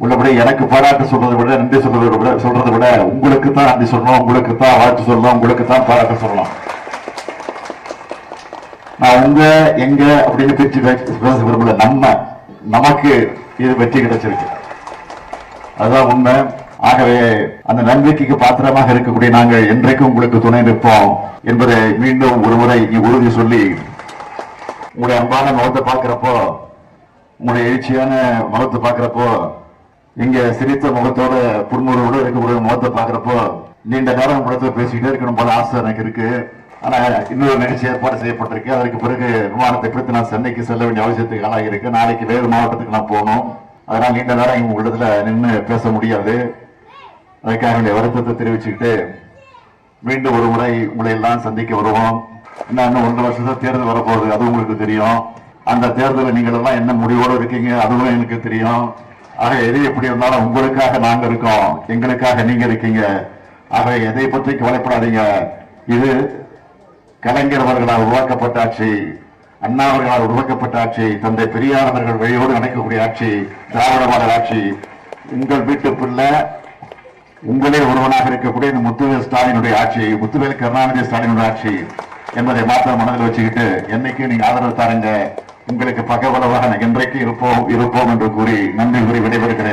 உள்ளபடி எனக்கு பாராட்டு சொல்றதை விட நன்றி சொல்றதை விட உங்களுக்கு தான் நன்றி சொல்லணும், உங்களுக்கு தான் வாழ்த்து சொல்லணும், உங்களுக்கு தான் பாராட்டு சொல்லணும். நான் உங்க எங்க அப்படின்னு பிரிச்சு பேச விரும்பல. நமக்கு இது வெற்றி கிடைச்சிருக்கு, அதுதான் உண்மை. ஆகவே அந்த நம்பிக்கைக்கு பாத்திரமாக இருக்கக்கூடிய நாங்கள் என்றைக்கும் உங்களுக்கு துணை நிற்போம் என்பதை மீண்டும் ஒருமுறை உறுதி சொல்லி, உங்களுடைய அன்பான முகத்தை பார்க்கிறப்போ, உங்களுடைய எழுச்சியான முகத்தை பார்க்கிறப்போ, இங்க சிரித்த முகத்தோட புன்முறுவோடு இருக்கக்கூடிய முகத்தை பார்க்கிறப்போ நீண்ட நேரம் படத்துல பேசிக்கிட்டே இருக்கணும் போல ஆசை எனக்கு இருக்கு. ஆனா இன்னொரு நிகழ்ச்சி ஏற்பாடு செய்யப்பட்டிருக்கு. அதற்கு பிறகு விமானத்தை குறித்து நான் சென்னைக்கு செல்ல வேண்டிய அவசியத்துக்கு ஆளாகி இருக்கு. நாளைக்கு வேறு மாவட்டத்துக்கு நான் போகணும். அதனால நீண்ட நேரம் இவங்க உள்ளத்துல நின்று பேச முடியாது. அதுக்காக வேண்டிய வருத்தத்தை தெரிவிச்சுக்கிட்டு மீண்டும் ஒரு முறை உங்களை எல்லாம் சந்திக்க வருவோம். இன்னும் 1 வருஷத்துல தேர்தல் வரப்போகுது, அது உங்களுக்கு தெரியும். அந்த தேர்தலில் நீங்கள் எல்லாம் என்ன முடிவோடு இருக்கீங்க அதுவும் எனக்கு தெரியும். ஆக எது எப்படி இருந்தாலும் உங்களுக்காக நாங்க இருக்கோம், எங்களுக்காக நீங்க இருக்கீங்க. ஆக எதை பற்றி கவலைப்படாதீங்க. இது கலைஞர் அவர்களால் உருவாக்கப்பட்ட ஆட்சி, அண்ணா அவர்களால் உருவாக்கப்பட்ட ஆட்சி, தந்தை பெரியார் அவர்கள் வழியோடு நடக்கக்கூடிய ஆட்சி, திராவிட மாடல் ஆட்சி. உங்கள் வீட்டு பிள்ளை உங்களே ஒருவனாக இருக்கக்கூடிய இந்த முத்துவேல் ஸ்டாலினுடைய ஆட்சி, முத்துவேல் கருணாநிதி ஸ்டாலினுடைய ஆட்சி என்பதை மாத்திரம் மனதில் வச்சுக்கிட்டு என்னைக்கு நீங்க ஆதரவு தாருங்க. உங்களுக்கு பக்கபலமாக என்றைக்கு இருப்போம் என்று கூறி நன்றி கூறி விடைபெறுகிறேன்.